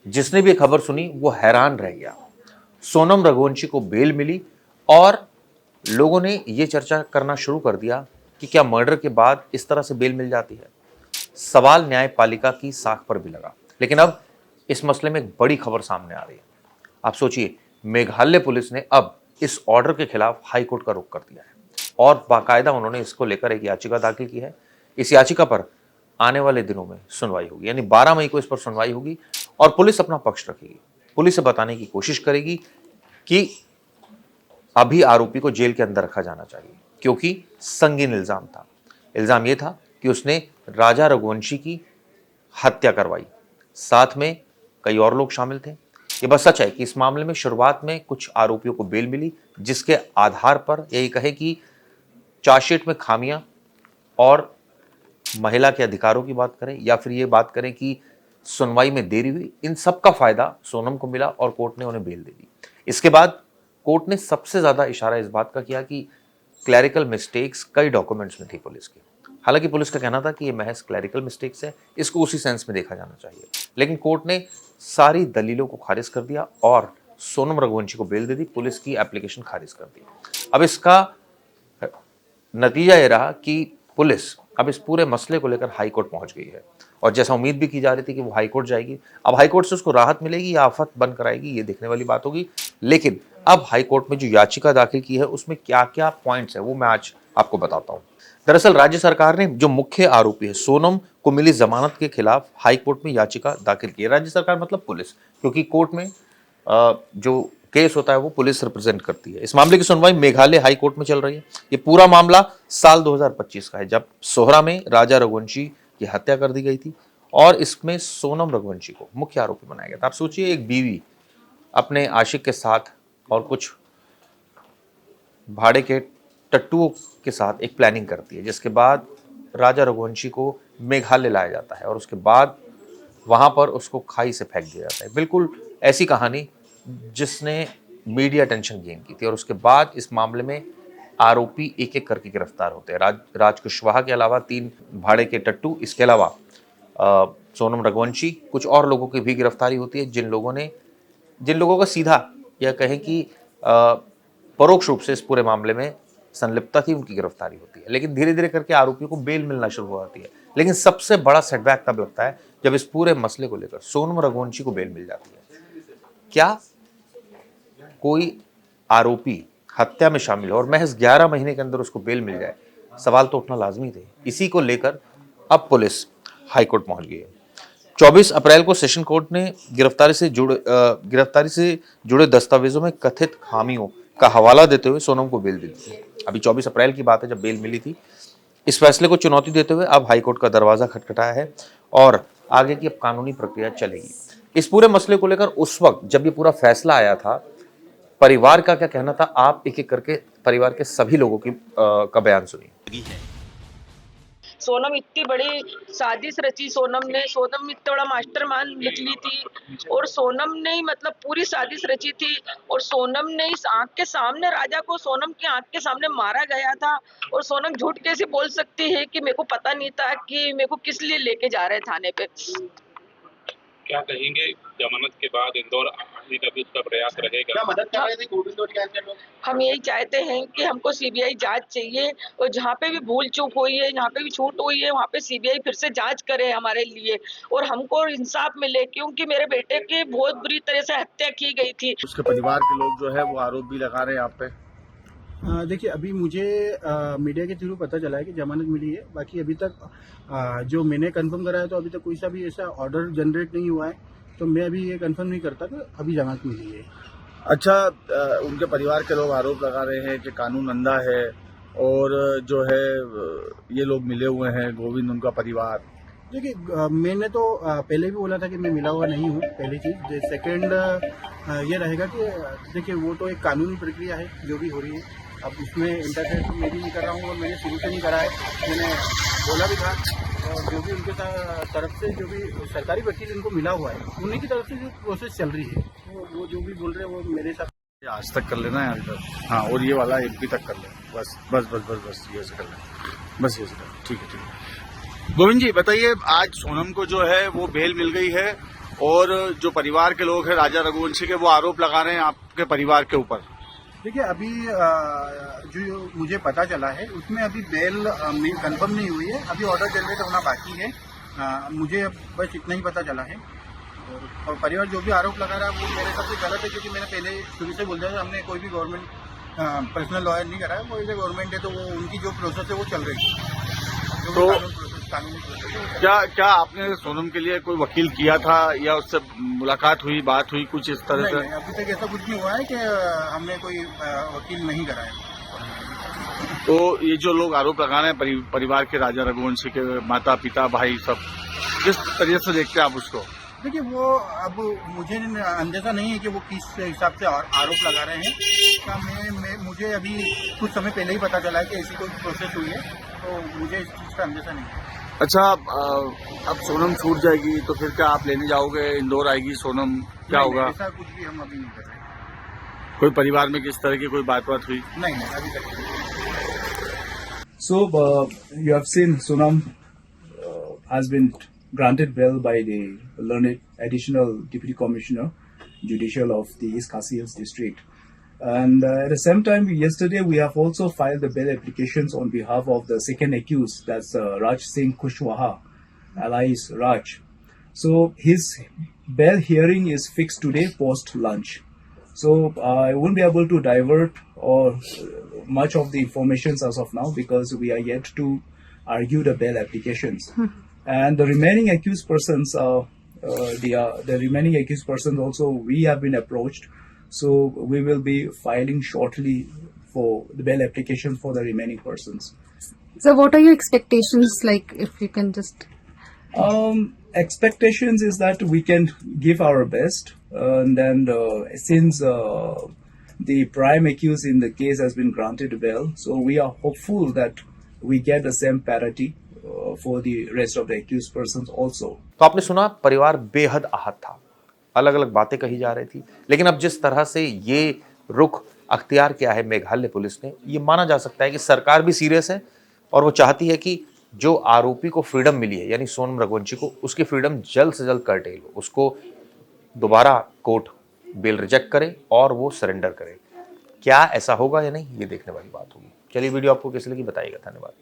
जिसने भी खबर सुनी वो हैरान रह गया। सोनम रघुवंशी को बेल मिली और लोगों ने ये चर्चा करना शुरू कर दिया कि क्या मर्डर के बाद इस तरह से बेल मिल जाती है। सवाल न्यायपालिका की साख पर भी लगा। लेकिन अब इस मसले में एक बड़ी खबर सामने आ रही है। आप सोचिए, मेघालय पुलिस ने अब इस ऑर्डर के खिलाफ हाई कोर्ट का रुख कर दिया है और बाकायदा उन्होंने इसको लेकर एक याचिका दाखिल की है। इस याचिका पर आने वाले दिनों में सुनवाई होगी, यानी 12 मई को इस पर सुनवाई होगी और पुलिस अपना पक्ष रखेगी। पुलिस से बताने की कोशिश करेगी कि अभी आरोपी को जेल के अंदर रखा जाना चाहिए, क्योंकि संगीन इल्जाम था। इल्जाम यह था कि उसने राजा रघुवंशी की हत्या करवाई, साथ में कई और लोग शामिल थे। ये बस सच है कि इस मामले में शुरुआत में कुछ आरोपियों को बेल मिली, जिसके आधार पर यही कहे कि चार्जशीट में खामियां और महिला के अधिकारों की बात करें या फिर ये बात करें कि सुनवाई में देरी हुई, इन सब का फायदा सोनम को मिला और कोर्ट ने उन्हें बेल दे दी। इसके बाद कोर्ट ने सबसे ज्यादा इशारा इस बात का किया कि क्लैरिकल मिस्टेक्स कई डॉक्यूमेंट्स में थी पुलिस की। हालांकि पुलिस का कहना था कि ये महज क्लैरिकल मिस्टेक्स है, इसको उसी सेंस में देखा जाना चाहिए। लेकिन कोर्ट ने सारी दलीलों को खारिज कर दिया और सोनम रघुवंशी को बेल दे दी, पुलिस की एप्लीकेशन खारिज कर दी। अब इसका नतीजा ये रहा कि पुलिस अब इस पूरे मसले को लेकर हाई कोर्ट पहुंच गई है और जैसा उम्मीद भी की जा रही थी कि वो हाई कोर्ट जाएगी। अब हाई कोर्ट से उसको राहत मिलेगी या आफत बन कराएगी, ये देखने वाली बात होगी। लेकिन अब हाई कोर्ट में जो याचिका दाखिल की है उसमें क्या क्या पॉइंट्स है वो मैं आज आपको बताता हूं। दरअसल राज्य सरकार ने जो मुख्य आरोपी है सोनम को मिली जमानत के खिलाफ हाई कोर्ट में याचिका दाखिल की है। राज्य सरकार मतलब पुलिस, क्योंकि कोर्ट में जो केस होता है वो पुलिस रिप्रेजेंट करती है। इस मामले की सुनवाई मेघालय हाई कोर्ट में चल रही है। ये पूरा मामला साल 2025 का है, जब सोहरा में राजा रघुवंशी की हत्या कर दी गई थी और इसमें सोनम रघुवंशी को मुख्य आरोपी बनाया गया था। आप सोचिए, एक बीवी अपने आशिक के साथ और कुछ भाड़े के टट्टुओं के साथ एक प्लानिंग करती है, जिसके बाद राजा रघुवंशी को मेघालय लाया जाता है और उसके बाद वहां पर उसको खाई से फेंक दिया जाता है। बिल्कुल ऐसी कहानी जिसने मीडिया अटेंशन गेन की थी। और उसके बाद इस मामले में आरोपी एक एक करके गिरफ्तार होते हैं। राज कुशवाहा के अलावा 3 भाड़े के टट्टू, इसके अलावा सोनम रघुवंशी, कुछ और लोगों की भी गिरफ्तारी होती है, जिन लोगों का सीधा या कहें कि परोक्ष रूप से इस पूरे मामले में संलिप्तता थी, उनकी गिरफ्तारी होती है। लेकिन धीरे धीरे करके आरोपियों को बेल मिलना शुरू हो जाती है। लेकिन सबसे बड़ा सेटबैक तब लगता है जब इस पूरे मसले को लेकर सोनम रघुवंशी को बेल मिल जाती है। क्या कोई आरोपी हत्या में शामिल हो और महज 11 महीने के अंदर उसको बेल मिल जाए? सवाल तो उठना लाजमी थे। इसी को लेकर अब पुलिस हाई कोर्ट पहुंच गई है। 24 अप्रैल को सेशन कोर्ट ने गिरफ्तारी से जुड़े दस्तावेजों में कथित खामियों का हवाला देते हुए सोनम को बेल दी थी। अभी 24 अप्रैल की बात है जब बेल मिली थी। इस फैसले को चुनौती देते हुए अब हाई कोर्ट का दरवाजा खटखटाया है और आगे की अब कानूनी प्रक्रिया चलेगी। इस पूरे मसले को लेकर उस वक्त जब ये पूरा फैसला आया था, परिवार का क्या कहना था, आप एक एक करके परिवार के सभी लोगों की का बयान सुनिए। सोनम इतनी बड़ी साजिश रची, सोनम इतना बड़ा मास्टरमाइंड निकली थी और सोनम ने ही मतलब पूरी साजिश रची थी। और सोनम ने इस आंख के सामने राजा को सोनम की आंख के सामने मारा गया था। और सोनम झूठ कैसे बोल सकती है कि मेरे को पता नहीं था कि मेरे को किस लिए लेके जा रहे थाने पे। क्या कहेंगे, जमानत के बाद इंदौर आने का भी उसका प्रयास रहेगा? क्या मदद कर रहे थे गोविंद के लोग? हम यही चाहते हैं कि हमको सीबीआई जांच चाहिए और जहाँ पे भी भूल चूक हुई है, जहाँ पे भी छूट हुई है, वहाँ पे सीबीआई फिर से जांच करे हमारे लिए और हमको इंसाफ मिले, क्योंकि मेरे बेटे की बहुत बुरी तरह से हत्या की गई थी। उसके परिवार के लोग जो है वो आरोप भी लगा रहे हैं आप पे। देखिए, अभी मुझे मीडिया के थ्रू पता चला है कि जमानत मिली है। बाकी अभी तक जो मैंने कंफर्म करा है तो अभी तक कोई सा भी ऐसा ऑर्डर जनरेट नहीं हुआ है, तो मैं अभी ये कंफर्म नहीं करता कि अभी जमानत मिली है। अच्छा, उनके परिवार के लोग आरोप लगा रहे हैं कि कानून अंधा है और जो है ये लोग मिले हुए हैं, गोविंद उनका परिवार। देखिए, मैंने तो पहले भी बोला था कि मैं मिला हुआ नहीं हूँ, पहली चीज़। सेकंड ये रहेगा कि देखिए वो तो एक कानूनी प्रक्रिया है जो भी हो रही है। अब उसमें इंटरफेयर तो मैं भी नहीं कर रहा हूँ और मैंने शुरू से नहीं करा है। मैंने बोला भी था और जो भी उनके तरफ से जो भी सरकारी वकील इनको मिला हुआ है उन्हीं की तरफ से जो प्रोसेस चल रही है वो जो भी बोल रहे हैं वो मेरे साथ आज तक कर लेना है। हाँ, और ये वाला MP तक कर ले। बस बस बस बस बस ये से कर ले, बस ये से कर। ठीक है, ठीक है। गोविंद जी बताइए, आज सोनम को जो है वो बेल मिल गई है और जो परिवार के लोग हैं राजा रघुवंशी के, वो आरोप लगा रहे हैं आपके परिवार के ऊपर। देखिए, अभी जो मुझे पता चला है उसमें अभी बेल कंफर्म नहीं हुई है, अभी ऑर्डर जनरेट होना बाकी है। मुझे अब बस इतना ही पता चला है। और परिवार जो भी आरोप लगा रहा है वो मेरे हिसाब से गलत है, क्योंकि मैंने पहले शुरू से बोल दिया था हमने कोई भी गवर्नमेंट पर्सनल लॉयर नहीं करा है। वो इधर गवर्नमेंट है तो वो उनकी जो प्रोसेस है वो चल रही है। जो तो कानूनी प्रोसेस है वो चल क्या आपने सोनम के लिए कोई वकील किया था या उससे मुलाकात हुई, बात हुई कुछ इस तरह रही है। से? नहीं, अभी तक ऐसा कुछ नहीं हुआ है कि हमने कोई वकील नहीं कराया। तो ये जो लोग आरोप लगा रहे हैं परिवार के, राजा रघुवंशी के माता पिता भाई सब, किस तरीके से देखते हैं आप उसको? देखिए, वो अब मुझे अंदेशा नहीं है कि वो किस हिसाब से आरोप लगा रहे हैं। इसका मुझे अभी कुछ समय पहले ही पता चला है कि ऐसी कोई प्रोसेस हुई है, तो मुझे इस चीज़ का अंदेशा नहीं है। अच्छा, अब सोनम छूट जाएगी तो फिर क्या आप लेने जाओगे? इंदौर आएगी सोनम, क्या नहीं, होगा? ऐसा कुछ भी हम अभी नहीं कर रहे। कोई परिवार में किस तरह की कोई बात हुई? नहीं, अभी तक नहीं। So, you have seen Sonam has been granted bail by the learned additional deputy commissioner, judicial of the East Khasi Hills district. And at the same time, yesterday we have also filed the bail applications on behalf of the second accused, that's Raj Singh Kushwaha, alias Raj. So his bail hearing is fixed today post lunch. So I won't be able to divert or much of the information as of now because we are yet to argue the bail applications. And the remaining accused persons, the remaining accused persons also we have been approached. So we will be filing shortly for the bail application for the remaining persons. So what are your expectations, like, if you can just... Expectations is that we can give our best, and then since the prime accused in the case has been granted bail, so we are hopeful that we get the same parity for the rest of the accused persons also. तो आपने सुना, परिवार बेहद आहत था, अलग अलग बातें कही जा रही थी, लेकिन अब जिस तरह से ये रुख अख्तियार किया है मेघालय पुलिस ने, ये माना जा सकता है कि सरकार भी सीरियस है और वो चाहती है कि जो आरोपी को फ्रीडम मिली है, यानी सोनम रघुवंशी को, उसकी फ्रीडम जल्द से जल्द कर्टेल हो, उसको दोबारा कोर्ट बेल रिजेक्ट करे और वो सरेंडर करे। क्या ऐसा होगा या नहीं, ये देखने वाली बात होगी। चलिए, वीडियो आपको कैसी लगी बताइएगा। धन्यवाद।